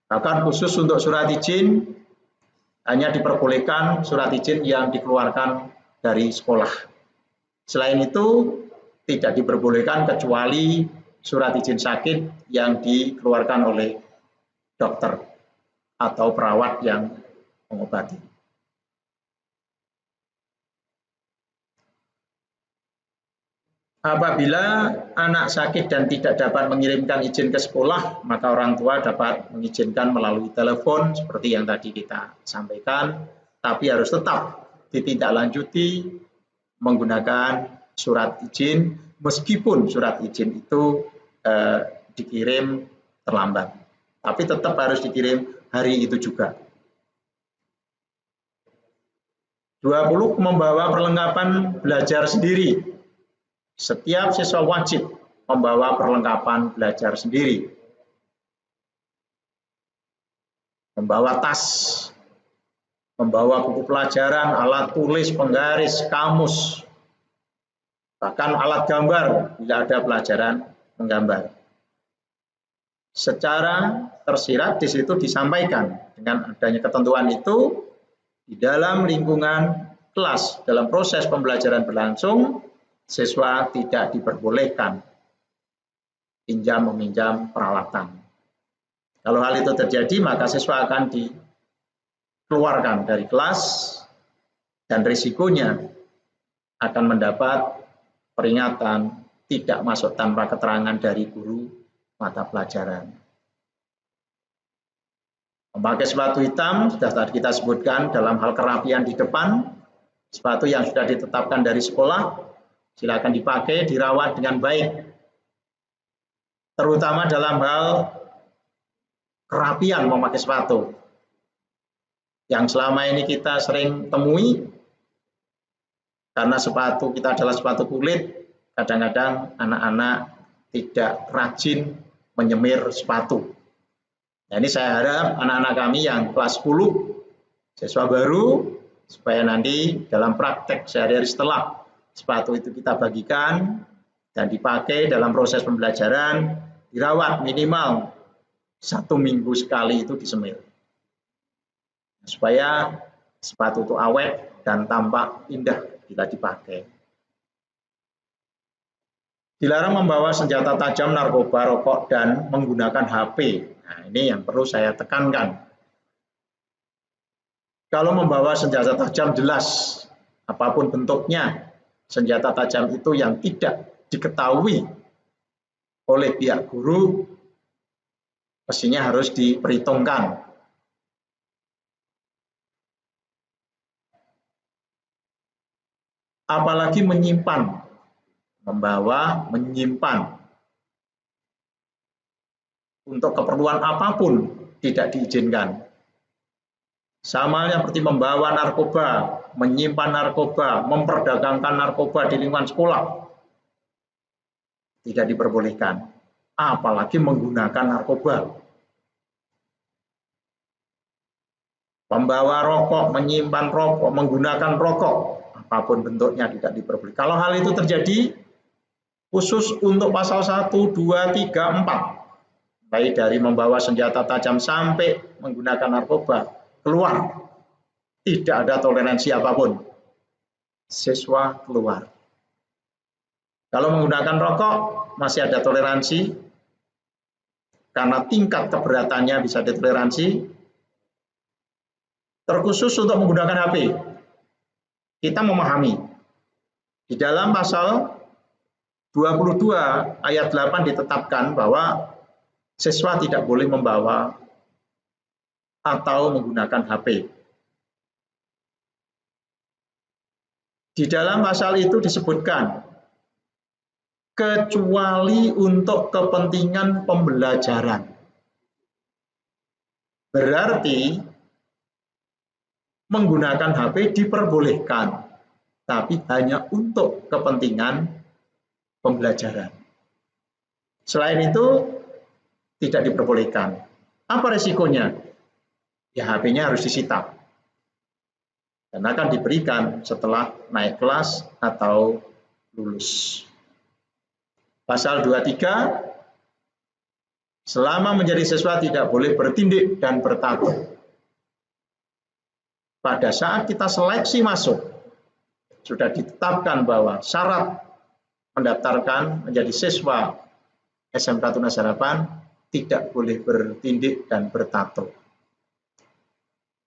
Bahkan khusus untuk surat izin, hanya diperbolehkan surat izin yang dikeluarkan dari sekolah. Selain itu, tidak diperbolehkan kecuali surat izin sakit yang dikeluarkan oleh dokter atau perawat yang mengobati. Apabila anak sakit dan tidak dapat mengirimkan izin ke sekolah, maka orang tua dapat mengizinkan melalui telepon seperti yang tadi kita sampaikan, tapi harus tetap ditindaklanjuti menggunakan surat izin, meskipun surat izin itu dikirim terlambat, tapi tetap harus dikirim hari itu juga. 20. Membawa perlengkapan belajar sendiri. Setiap siswa wajib membawa perlengkapan belajar sendiri. Membawa tas, membawa buku pelajaran, alat tulis, penggaris, kamus, bahkan alat gambar bila ada pelajaran menggambar. Secara tersirat di situ disampaikan dengan adanya ketentuan itu di dalam lingkungan kelas, dalam proses pembelajaran berlangsung, siswa tidak diperbolehkan pinjam-meminjam peralatan. Kalau hal itu terjadi, maka siswa akan dikeluarkan dari kelas dan risikonya akan mendapat peringatan tidak masuk tanpa keterangan dari guru mata pelajaran. Memakai sepatu hitam sudah tadi kita sebutkan dalam hal kerapian di depan, sepatu yang sudah ditetapkan dari sekolah, silakan dipakai, dirawat dengan baik. Terutama dalam hal kerapian memakai sepatu. Yang selama ini kita sering temui, karena sepatu kita adalah sepatu kulit, kadang-kadang anak-anak tidak rajin menyemir sepatu. Nah, ini saya harap anak-anak kami yang kelas 10, siswa baru, supaya nanti dalam praktek sehari-hari setelah sepatu itu kita bagikan dan dipakai dalam proses pembelajaran, dirawat minimal 1 minggu sekali itu disemir. Supaya sepatu itu awet dan tampak indah bila dipakai. Dilarang membawa senjata tajam, narkoba, rokok, dan menggunakan HP. Nah, ini yang perlu saya tekankan. Kalau membawa senjata tajam jelas, apapun bentuknya, senjata tajam itu yang tidak diketahui oleh pihak guru, mestinya harus diperhitungkan. Apalagi menyimpan, menyimpan untuk keperluan apapun tidak diizinkan. Sama seperti membawa narkoba, menyimpan narkoba, memperdagangkan narkoba di lingkungan sekolah, tidak diperbolehkan. Apalagi menggunakan narkoba. Membawa rokok, menyimpan rokok, menggunakan rokok, apapun bentuknya tidak diperbolehkan. Kalau hal itu terjadi, khusus untuk pasal 1, 2, 3, 4, baik dari membawa senjata tajam sampai menggunakan narkoba, keluar. Tidak ada toleransi apapun. Siswa keluar. Kalau menggunakan rokok, masih ada toleransi, karena tingkat keberatannya bisa ditoleransi. Terkhusus untuk menggunakan HP, kita memahami. Di dalam pasal 22 ayat 8 ditetapkan bahwa siswa tidak boleh membawa atau menggunakan HP. Di dalam pasal itu disebutkan, kecuali untuk kepentingan pembelajaran. Berarti menggunakan HP diperbolehkan, tapi hanya untuk kepentingan pembelajaran. Selain itu, tidak diperbolehkan. Apa resikonya? Ya, HP-nya harus disita. Dan akan diberikan setelah naik kelas atau lulus. Pasal 23, selama menjadi siswa tidak boleh bertindik dan bertato. Pada saat kita seleksi masuk, sudah ditetapkan bahwa syarat mendaftarkan menjadi siswa SMK Tunas Harapan tidak boleh bertindik dan bertato.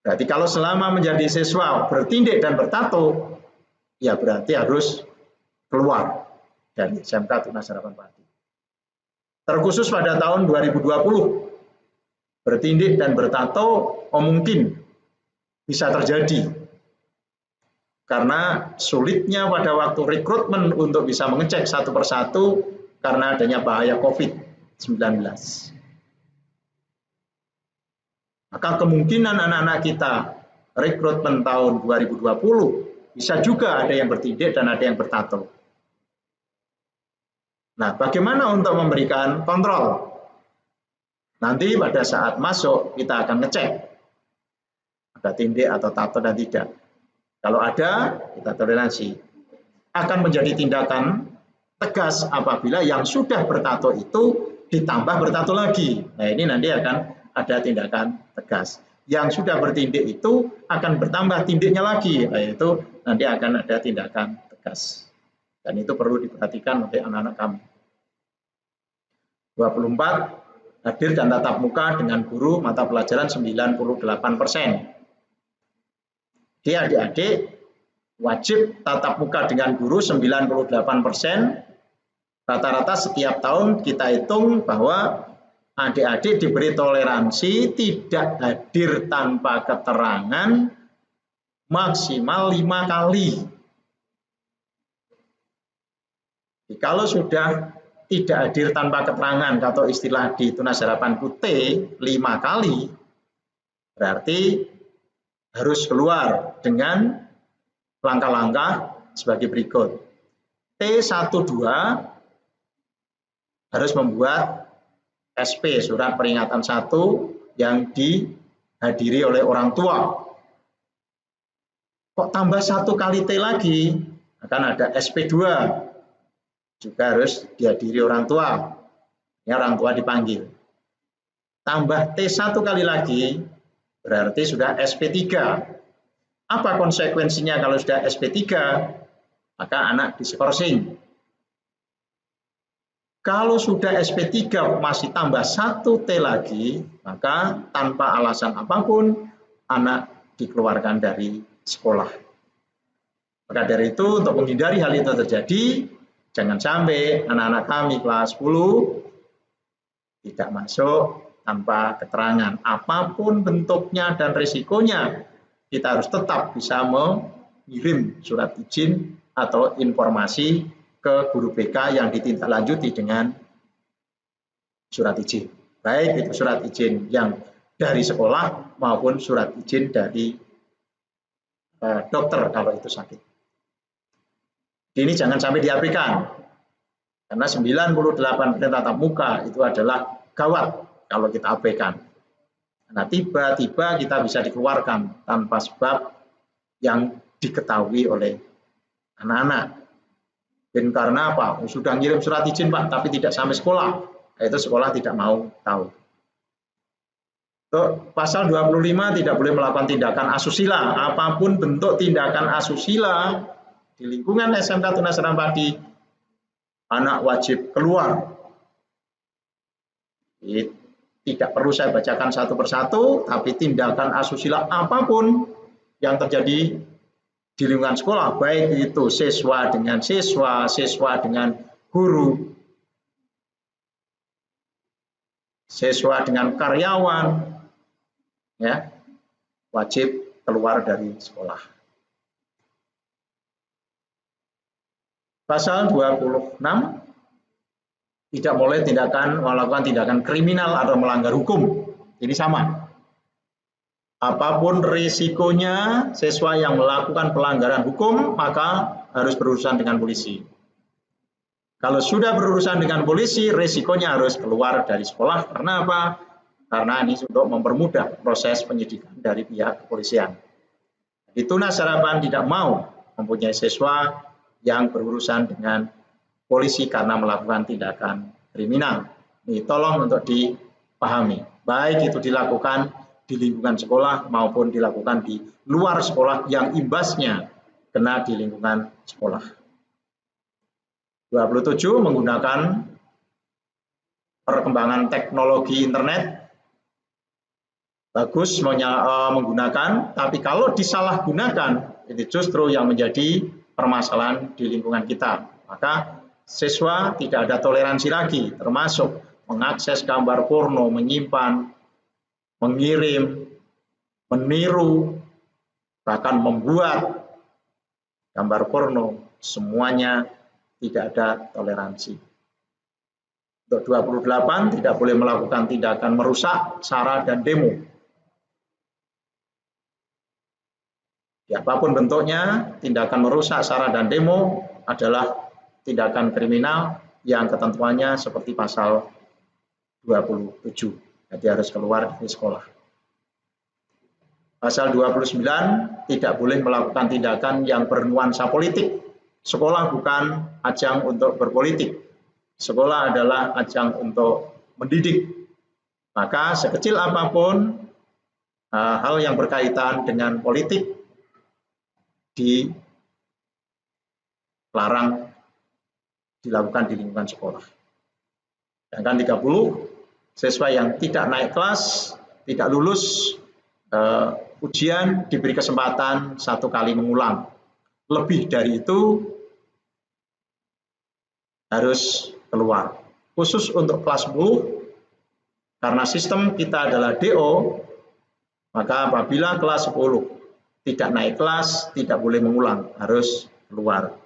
Berarti kalau selama menjadi siswa bertindik dan bertato, ya berarti harus keluar dari SMK Tunas Harapan Pati. Terkhusus pada tahun 2020, bertindik dan bertato mungkin bisa terjadi karena sulitnya pada waktu rekrutmen untuk bisa mengecek satu persatu karena adanya bahaya COVID-19. Maka kemungkinan anak-anak kita rekrutmen tahun 2020 bisa juga ada yang bertindik dan ada yang bertato. Nah, bagaimana untuk memberikan kontrol? Nanti pada saat masuk kita akan ngecek ada tindik atau tato dan tidak. Kalau ada, kita toleransi. Akan menjadi tindakan tegas apabila yang sudah bertato itu ditambah bertato lagi. Nah, ini nanti akan ada tindakan tegas. Yang sudah bertindik itu akan bertambah tindiknya lagi, yaitu nanti akan ada tindakan tegas. Dan itu perlu diperhatikan oleh anak-anak kami. 24, hadir dan tatap muka dengan guru mata pelajaran 98%. Jadi adik-adik wajib tatap muka dengan guru 98%. Rata-rata setiap tahun kita hitung bahwa adik-adik diberi toleransi tidak hadir tanpa keterangan maksimal 5 kali. Jadi kalau sudah tidak hadir tanpa keterangan atau istilah di Tunas Harapanku T 5 kali, berarti harus keluar dengan langkah-langkah sebagai berikut. T12 harus membuat SP, surat peringatan 1 yang dihadiri oleh orang tua. Kok tambah 1 kali T lagi? Akan ada SP2, juga harus dihadiri orang tua. Ini orang tua dipanggil. Tambah T1 kali lagi, berarti sudah SP3. Apa konsekuensinya kalau sudah SP3? Maka anak diskorsing. Kalau sudah SP3 masih tambah 1 T lagi, maka tanpa alasan apapun anak dikeluarkan dari sekolah. Maka dari itu untuk menghindari hal itu terjadi, jangan sampai anak-anak kami kelas 10 tidak masuk tanpa keterangan. Apapun bentuknya dan risikonya, kita harus tetap bisa mengirim surat izin atau informasi ke guru BK yang ditindaklanjuti dengan surat izin. Baik itu surat izin yang dari sekolah maupun surat izin dari dokter kalau itu sakit. Ini jangan sampai diabaikan. Karena 98% tatap muka itu adalah gawat kalau kita abaikan. Nah, tiba-tiba kita bisa dikeluarkan tanpa sebab yang diketahui oleh anak-anak. Dan karena apa? Sudah ngirim surat izin Pak, tapi tidak sampai sekolah. Itu sekolah tidak mau tahu. Untuk pasal 25 tidak boleh melakukan tindakan asusila. Apapun bentuk tindakan asusila di lingkungan SMK Tunas Rampati, anak wajib keluar. Tidak perlu saya bacakan satu persatu, tapi tindakan asusila apapun yang terjadi di lingkungan sekolah, baik itu siswa dengan siswa, siswa dengan guru, siswa dengan karyawan, ya, wajib keluar dari sekolah. Pasal 26, tidak boleh melakukan tindakan kriminal atau melanggar hukum. Ini sama. Apapun risikonya, siswa yang melakukan pelanggaran hukum maka harus berurusan dengan polisi. Kalau sudah berurusan dengan polisi, risikonya harus keluar dari sekolah. Karena apa? Karena ini untuk mempermudah proses penyidikan dari pihak kepolisian. Di Tunas Harapan tidak mau mempunyai siswa yang berurusan dengan polisi karena melakukan tindakan kriminal. Ini tolong untuk dipahami. Baik itu dilakukan di lingkungan sekolah maupun dilakukan di luar sekolah yang imbasnya kena di lingkungan sekolah. 27 menggunakan perkembangan teknologi internet. Bagus menggunakan, tapi kalau disalahgunakan itu justru yang menjadi permasalahan di lingkungan kita. Maka siswa tidak ada toleransi lagi, termasuk mengakses gambar porno, menyimpan, mengirim, meniru, bahkan membuat gambar porno, semuanya tidak ada toleransi. Untuk 28 tidak boleh melakukan tindakan merusak sara dan demo. Apapun bentuknya, tindakan merusak sara dan demo adalah tindakan kriminal yang ketentuannya seperti pasal 27. Jadi harus keluar dari sekolah. Pasal 29, tidak boleh melakukan tindakan yang bernuansa politik. Sekolah bukan ajang untuk berpolitik. Sekolah adalah ajang untuk mendidik. Maka sekecil apapun hal yang berkaitan dengan politik dilarang dilakukan di lingkungan sekolah. Sedangkan 30, siswa yang tidak naik kelas, tidak lulus ujian diberi kesempatan 1 kali mengulang. Lebih dari itu harus keluar. Khusus untuk kelas 10, karena sistem kita adalah DO, maka apabila kelas 10 tidak naik kelas, tidak boleh mengulang, harus keluar.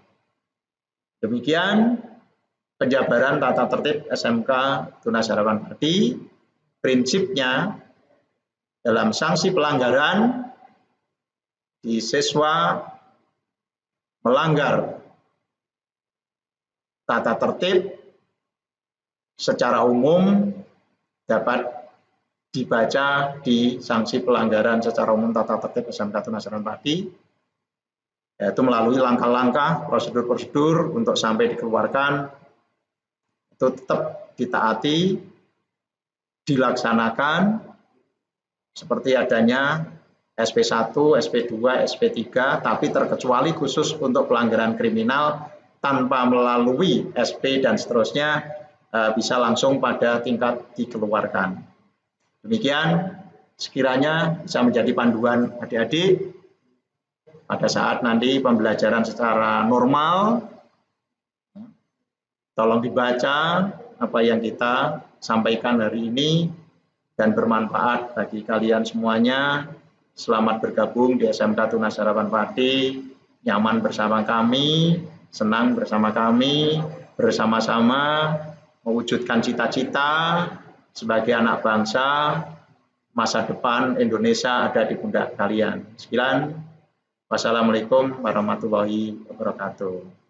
Demikian penjabaran tata tertib SMK Tunas Harapan Pati. Prinsipnya dalam sanksi pelanggaran di siswa melanggar tata tertib secara umum dapat dibaca di sanksi pelanggaran secara umum tata tertib SMK Tunas Harapan Pati, yaitu melalui langkah-langkah, prosedur-prosedur untuk sampai dikeluarkan, itu tetap ditaati, dilaksanakan, seperti adanya SP1, SP2, SP3, tapi terkecuali khusus untuk pelanggaran kriminal tanpa melalui SP dan seterusnya, bisa langsung pada tingkat dikeluarkan. Demikian sekiranya bisa menjadi panduan adik-adik pada saat nanti pembelajaran secara normal. Tolong dibaca apa yang kita sampaikan hari ini dan bermanfaat bagi kalian semuanya. Selamat bergabung di SMK Tunas Harapan Pati, nyaman bersama kami, senang bersama kami, bersama-sama mewujudkan cita-cita sebagai anak bangsa. Masa depan Indonesia ada di pundak kalian. Sekian, wassalamualaikum warahmatullahi wabarakatuh.